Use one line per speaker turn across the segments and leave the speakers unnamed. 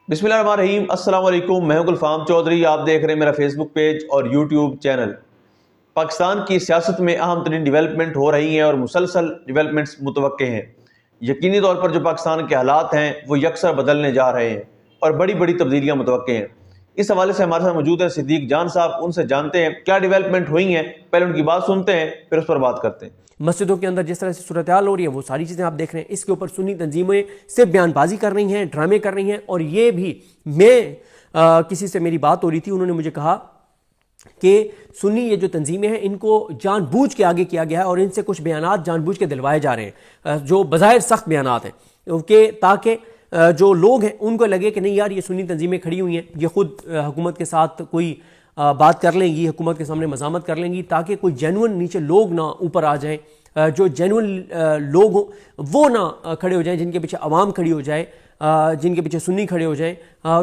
बिस्मिल्लाहिर्रहमानिर्रहीम। अस्सलाम वालेकुम। मैं हूं गुलफाम चौधरी। आप देख रहे हैं मेरा फेसबुक पेज और यूट्यूब चैनल। पाकिस्तान की सियासत में अहम तरीन डिवेलपमेंट हो रही हैं और मुसलसल डिवेलपमेंट्स मुतवक्के हैं। यकीनी तौर पर जो पाकिस्तान के हालात हैं वो यकसर बदलने जा रहे हैं और बड़ी बड़ी तब्दीलियाँ मुतवक्के हैं। इस हवाले से हमारे साथ मौजूद हैं सिद्दीक जान साहब। उनसे जानते हैं क्या डिवेलपमेंट हुई हैं, पहले उनकी बात सुनते हैं फिर उस पर बात करते हैं।
मस्जिदों के अंदर जिस तरह से सूरत हाल हो रही है वो सारी चीज़ें आप देख रहे हैं। इसके ऊपर सुन्नी तंजीमें सिर्फ बयानबाजी कर रही हैं, ड्रामे कर रही हैं। और ये भी किसी से मेरी बात हो रही थी, उन्होंने मुझे कहा कि सुन्नी ये जो तंजीमें हैं इनको जानबूझ के आगे किया गया है और इनसे कुछ बयानात जानबूझ के दिलवाए जा रहे हैं जो बज़ाहिर सख्त बयानात हैं कि ताकि जो लोग हैं उनको लगे कि नहीं यार ये सुन्नी तंजीमें खड़ी हुई हैं, ये खुद हुकूमत के साथ कोई बात कर लेंगी, हुकूमत के सामने मज़ामत कर लेंगी ताकि कोई जेन्युइन नीचे लोग ना ऊपर आ जाएं, जो जेन्युइन लोग हों वो ना खड़े हो जाएं, जिनके पीछे अवाम खड़ी हो जाए, जिनके पीछे सुन्नी खड़े हो जाएं,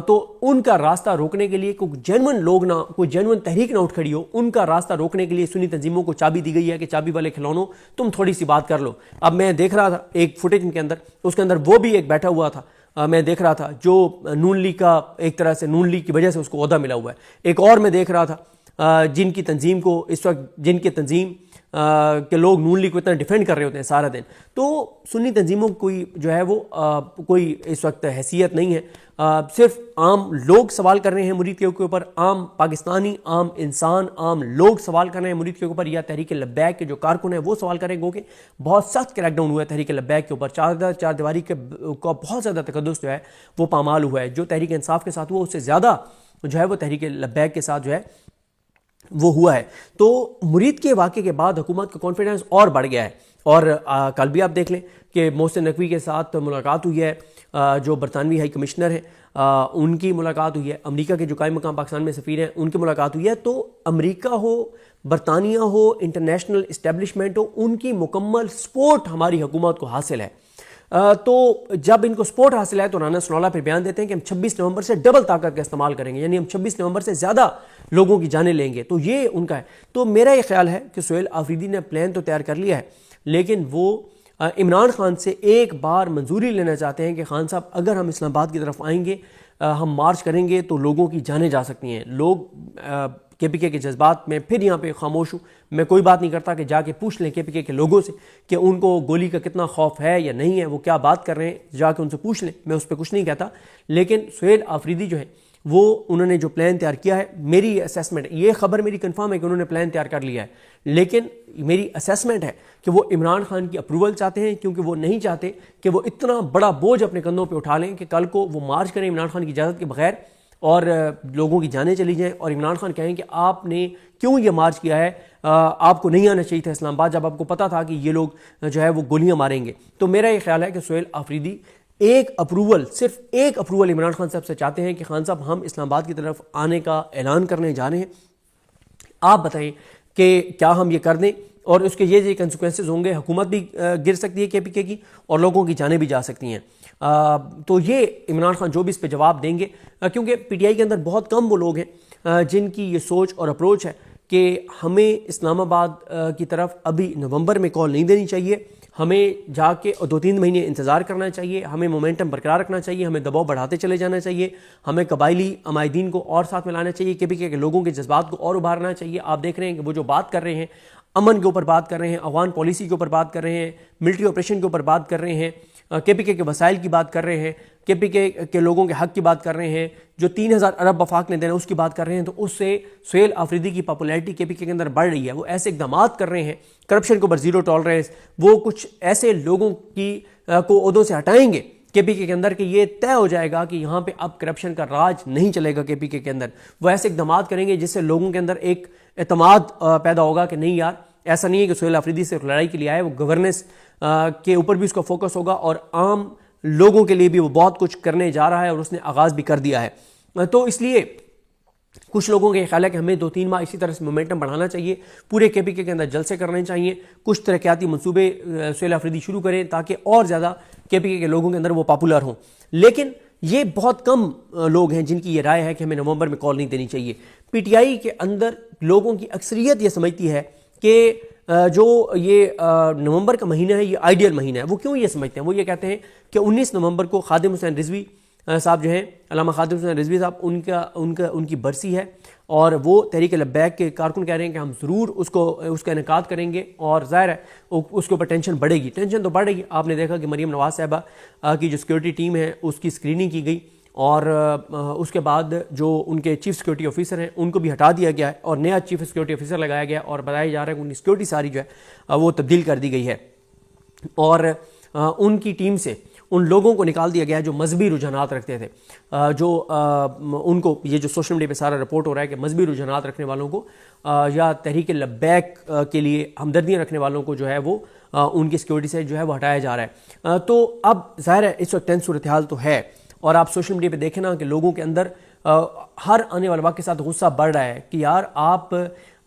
तो उनका रास्ता रोकने के लिए कोई जेन्युइन लोग ना, कोई जेन्युइन तहरीक ना उठ खड़ी हो, उनका रास्ता रोकने के लिए सुन्नी तंजीमों को चाबी दी गई है कि चाबी वाले खिलौनों तुम थोड़ी सी बात कर लो। अब मैं देख रहा था एक फुटेज के अंदर, उसके अंदर वो भी एक बैठा हुआ था, मैं देख रहा था जो नून लीग का एक तरह से नून लीग की वजह से उसको ओहदा मिला हुआ है। एक और मैं देख रहा था जिनकी तंजीम को इस वक्त, जिनके तंजीम के लोग नून लीग को इतना डिफेंड कर रहे होते हैं सारा दिन, तो सुन्नी तंजीमों को कोई जो है वो कोई इस वक्त हैसियत नहीं है। सिर्फ आम लोग सवाल कर रहे हैं मुरीद के ऊपर, आम पाकिस्तानी, आम इंसान, आम लोग सवाल कर रहे हैं मुरीद के ऊपर, या तहरीक लब्बैक के जो कारकुन हैं वो सवाल करेंगे कि बहुत सख्त क्रैकडाउन हुआ है तहरीक लब्बैक के ऊपर, चार दीवारी का बहुत ज़्यादा तकद्दुस जो है वो पामाल हुआ है। जो तहरीक इंसाफ के साथ हुआ उससे ज़्यादा जो है वो तहरीक लब्बैक के साथ जो है वो हुआ है। तो मुरीद के वाक़े के बाद हुकूमत का कॉन्फिडेंस और बढ़ गया है। और कल भी आप देख लें कि मोहसिन नकवी के साथ मुलाकात हुई है, जो बरतानवी हाई कमिश्नर हैं उनकी मुलाकात हुई है, अमेरिका के जो कायम मकाम पाकिस्तान में सफ़ीर हैं उनकी मुलाकात हुई है। तो अमेरिका हो, बरतानिया हो, इंटरनेशनल इस्टेब्लिशमेंट हो, उनकी मुकम्मल सपोर्ट हमारी हुकूमत को हासिल है। तो जब इनको सपोर्ट हासिल है तो राना सनाउल्लाह फिर बयान देते हैं कि हम 26 नवंबर से डबल ताकत का इस्तेमाल करेंगे, यानी हम 26 नवंबर से ज़्यादा लोगों की जानें लेंगे। तो ये उनका है। तो मेरा ये ख्याल है कि सुहेल आफरीदी ने प्लान तो तैयार कर लिया है, लेकिन वो इमरान खान से एक बार मंजूरी लेना चाहते हैं कि खान साहब अगर हम इस्लामाबाद की तरफ आएंगे, हम मार्च करेंगे तो लोगों की जानें जा सकती हैं। लोग KPK के जज्बात में फिर यहाँ पे खामोश हूँ, मैं कोई बात नहीं करता कि जाके पूछ लें KPK के लोगों से कि उनको गोली का कितना खौफ है या नहीं है, वो क्या बात कर रहे हैं, जाके उनसे पूछ लें, मैं उस पर कुछ नहीं कहता। लेकिन सुहेल आफरीदी जो है वो उन्होंने जो प्लान तैयार किया है, मेरी असेसमेंट, ये खबर मेरी कंफर्म है कि उन्होंने प्लान तैयार कर लिया है, लेकिन मेरी असेसमेंट है कि वो इमरान खान की अप्रूवल चाहते हैं, क्योंकि वो नहीं चाहते कि वो इतना बड़ा बोझ अपने कंधों पे उठा लें कि कल को वो मार्च करें इमरान खान की इजाज़त के बगैर और लोगों की जानें चली जाएं और इमरान खान कहें कि आपने क्यों ये मार्च किया है, आपको नहीं आना चाहिए था इस्लामाबाद जब आपको पता था कि ये लोग जो है वो गोलियां मारेंगे। तो मेरा ये ख्याल है कि सुहेल आफरीदी एक अप्रूवल, सिर्फ एक अप्रूवल इमरान खान साहब से चाहते हैं कि खान साहब हम इस्लामाबाद की तरफ आने का ऐलान करने जा रहे हैं, आप बताएं कि क्या हम ये कर दें, और उसके ये कंसिक्वेंसेस होंगे, हुकूमत भी गिर सकती है KPK की और लोगों की जानें भी जा सकती हैं। तो ये इमरान खान जो भी इस पे जवाब देंगे, क्योंकि PTI के अंदर बहुत कम वो लोग हैं जिनकी ये सोच और अप्रोच है कि हमें इस्लामाबाद की तरफ अभी नवंबर में कॉल नहीं देनी चाहिए, हमें जाके 2-3 महीने इंतज़ार करना चाहिए, हमें मोमेंटम बरकरार रखना चाहिए, हमें दबाव बढ़ाते चले जाना चाहिए, हमें कबायली अमायदीन को और साथ में लाना चाहिए, KPK के लोगों के जज्बात को और उभारना चाहिए। आप देख रहे हैं कि वो जो बात कर रहे हैं, अमन के ऊपर बात कर रहे हैं, अफगान पॉलिसी के ऊपर बात कर रहे हैं, मिलिट्री ऑपरेशन के ऊपर बात कर रहे हैं, KPK के वसाइल की बात कर रहे हैं, KPK के लोगों के हक की बात कर रहे हैं, जो 3000 अरब वफाक ने देना उसकी बात कर रहे हैं। तो उससे सुहेल आफरीदी की पॉपुलैरिटी KPK के अंदर बढ़ रही है। वो ऐसे इकदाम कर रहे हैं, करप्शन के ऊपर जीरो टॉलरेंस, वो कुछ ऐसे लोगों की को ओहदों से हटाएंगे KPK के अंदर कि ये तय हो जाएगा कि यहाँ पे अब करप्शन का राज नहीं चलेगा KPK के अंदर। वो ऐसे इकदाम करेंगे जिससे लोगों के अंदर एक एतमाद पैदा होगा कि नहीं यार, ऐसा नहीं है कि सुहेल आफरीदी सिर्फ लड़ाई के लिए आए, वो गवर्नेंस के ऊपर भी उसका फोकस होगा और आम लोगों के लिए भी वो बहुत कुछ करने जा रहा है और उसने आगाज़ भी कर दिया है। तो इसलिए कुछ लोगों का ख्याल है कि हमें 2-3 माह इसी तरह से मोमेंटम बढ़ाना चाहिए, पूरे KPK के अंदर जलसे करने चाहिए, कुछ तरक्याती मंसूबे सुहेल आफरीदी शुरू करें ताकि और ज़्यादा KPK के लोगों के अंदर वो पॉपुलर हों। लेकिन ये बहुत कम लोग हैं जिनकी ये राय है कि हमें नवंबर में कॉल नहीं देनी चाहिए। PTI के अंदर लोगों की अक्सरियत ये समझती है कि जो ये नवंबर का महीना है ये आइडियल महीना है। वो क्यों ये समझते हैं? वो ये कहते हैं कि 19 नवंबर को खादिम हुसैन रिजवी साहब जो हैं अल्लामा खादिम हुसैन रिजवी साहब, उनकी बरसी है और वो तहरीक लब्बैक के कारकुन कह रहे हैं कि हम ज़रूर उसका इनेकाद करेंगे और ज़ाहिर है उसके ऊपर टेंशन बढ़ेगी। टेंशन तो बढ़ रही। आपने देखा कि मरीम नवाज़ साहिबा की जो सिक्योरिटी टीम है उसकी स्क्रीनिंग की गई और उसके बाद जो उनके चीफ सिक्योरिटी ऑफिसर हैं उनको भी हटा दिया गया है और नया चीफ सिक्योरिटी ऑफिसर लगाया गया और बताया जा रहा है कि उनकी सिक्योरिटी सारी जो है वो तब्दील कर दी गई है और उनकी टीम से उन लोगों को निकाल दिया गया है जो मजहबी रुझानात रखते थे, जो उनको ये जो सोशल मीडिया पे सारा रिपोर्ट हो रहा है कि मजहबी रुझानात रखने वालों को या तहरीक लब्बैक के लिए हमदर्दियाँ रखने वालों को जो है वो उनकी सिक्योरिटी से जो है वो हटाया जा रहा है। तो अब ज़ाहिर है इस वक्त टेंस सूरत हाल तो है और आप सोशल मीडिया पे देखें ना कि लोगों के अंदर हर आने वाले वक्त के साथ गुस्सा बढ़ रहा है कि यार आप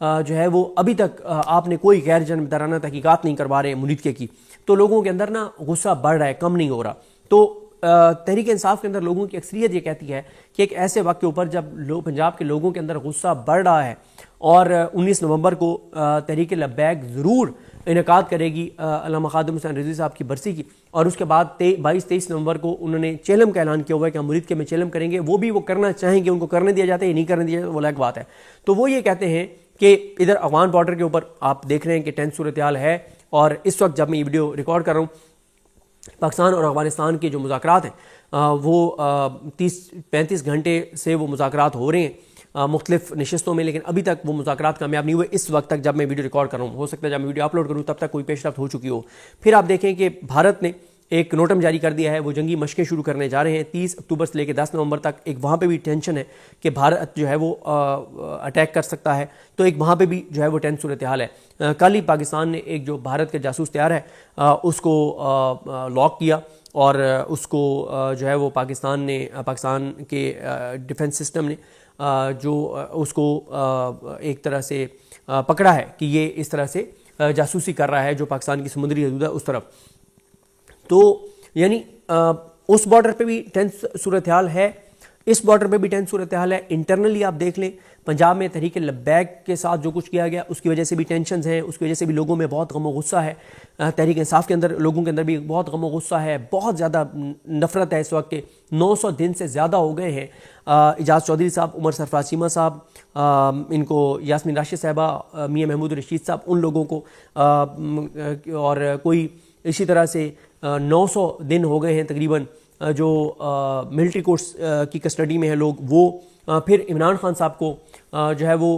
जो है वो अभी तक आपने कोई गैर जानबदाराना तहकीकात नहीं करवा रहे मुनीदके की, तो लोगों के अंदर ना गुस्सा बढ़ रहा है, कम नहीं हो रहा। तो तहरीक इंसाफ के अंदर लोगों की अक्सरियत ये कहती है कि एक ऐसे वक्त के ऊपर जब पंजाब के लोगों के अंदर गुस्सा बढ़ रहा है और 19 नवंबर को तहरीक लब्बैक ज़रूर इनेकाद करेगी अल्लामा खादिम हुसैन रिजवी साहब की बरसी की और उसके बाद 22-23 नवंबर को उन्होंने चेलम का ऐलान किया हुआ है कि हम मुरीद के में चेलम करेंगे। वो भी वो करना चाहेंगे, उनको करने दिया जाता है या नहीं करने दिया जाता वो अलग बात है। तो वो ये कहते हैं कि इधर अफगान बॉर्डर के ऊपर आप देख रहे हैं कि टेंस सूरत हाल है और इस वक्त जब मैं ये वीडियो रिकॉर्ड कर रहा हूँ पाकिस्तान और अफगानिस्तान के जो मुज़ाकरात हैं वो 30-35 घंटे से वो मुज़ाकरात हो रहे हैं मुख्तलिफ नशिस्तों में, लेकिन अभी तक वो मुज़ाकरात कामयाब नहीं हुए। इस वक्त तक जब मैं वीडियो रिकॉर्ड कर रहा हूँ, हो सकता है जब मैं वीडियो अपलोड करूँ तब तक कोई पेशरफ्त हो चुकी हो। फिर आप देखें कि भारत ने एक नोटम जारी कर दिया है, वो जंगी मशकें शुरू करने जा रहे हैं 30 अक्टूबर से लेकर 10 नवंबर तक। एक वहाँ पे भी टेंशन है कि भारत जो है वो अटैक कर सकता है, तो एक वहाँ पे भी जो है वो टेंस सूरत हाल है। कल ही पाकिस्तान ने एक जो भारत का जासूस तैयार है उसको लॉक किया और उसको जो है वो पाकिस्तान के डिफेंस सिस्टम ने जो उसको एक तरह से पकड़ा है कि ये इस तरह से जासूसी कर रहा है जो पाकिस्तान की समुद्री हदूद है उस तरफ। तो यानी उस बॉर्डर पे भी टेंस सूरत हाल है, इस बॉर्डर पे भी टेंस सूरत हाल है। इंटरनली आप देख लें पंजाब में तहरीक लब्बैक के साथ जो कुछ किया गया उसकी वजह से भी टेंशन हैं, उसकी वजह से भी लोगों में बहुत गम गुस्सा है। तहरीक इंसाफ के अंदर लोगों के अंदर भी बहुत गम गुस्सा है, बहुत ज़्यादा नफरत है इस वक्त के 900 दिन से ज़्यादा हो गए हैं। इजाज़ चौधरी साहब, उमर सरफराज चीमा साहब, इनको यास्मीन राशिद साहिबा, मियां महमूद रशीद साहब, उन लोगों को और कोई इसी तरह से 900 दिन हो गए हैं तकरीबन जो मिलिट्री कोर्ट्स की कस्टडी में है लोग, वो फिर इमरान खान साहब को जो है वो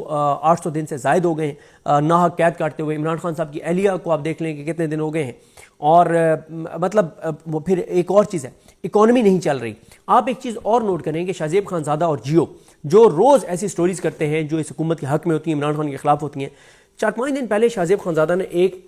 800 दिन से ज़ायद हो गए हैं नाहक कैद काटते हुए। इमरान खान साहब की अहलिया को आप देख लें कि कितने दिन हो गए हैं। और मतलब फिर एक और चीज़ है, इकॉनमी नहीं चल रही। आप एक चीज़ और नोट करें कि शाहजेब खानज़ादा और जियो जो रोज़ ऐसी स्टोरीज़ करते हैं जो इस हुकूमत के हक़ में होती हैं, इमरान खान के ख़िलाफ़ होती हैं। 4-5 दिन पहले शाहजेब खानज़ादा ने एक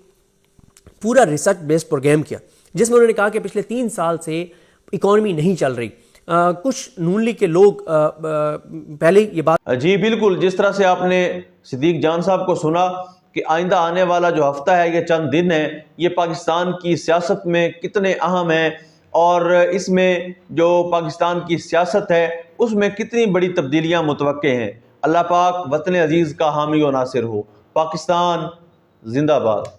पूरा रिसर्च बेस्ड प्रोग्राम किया जिसमें उन्होंने कहा कि पिछले 3 साल से इकॉनमी नहीं चल रही। कुछ नून लीग के लोग पहले ये बात
जी बिल्कुल, जिस तरह से आपने सिद्दीक जान साहब को सुना कि आइंदा आने वाला जो हफ्ता है, ये चंद दिन है, ये पाकिस्तान की सियासत में कितने अहम है और इसमें जो पाकिस्तान की सियासत है उसमें कितनी बड़ी तब्दीलियां मुतवक्के हैं। अल्लाह पाक वतन अजीज़ का हामी व नासिर हो। पाकिस्तान जिंदाबाद।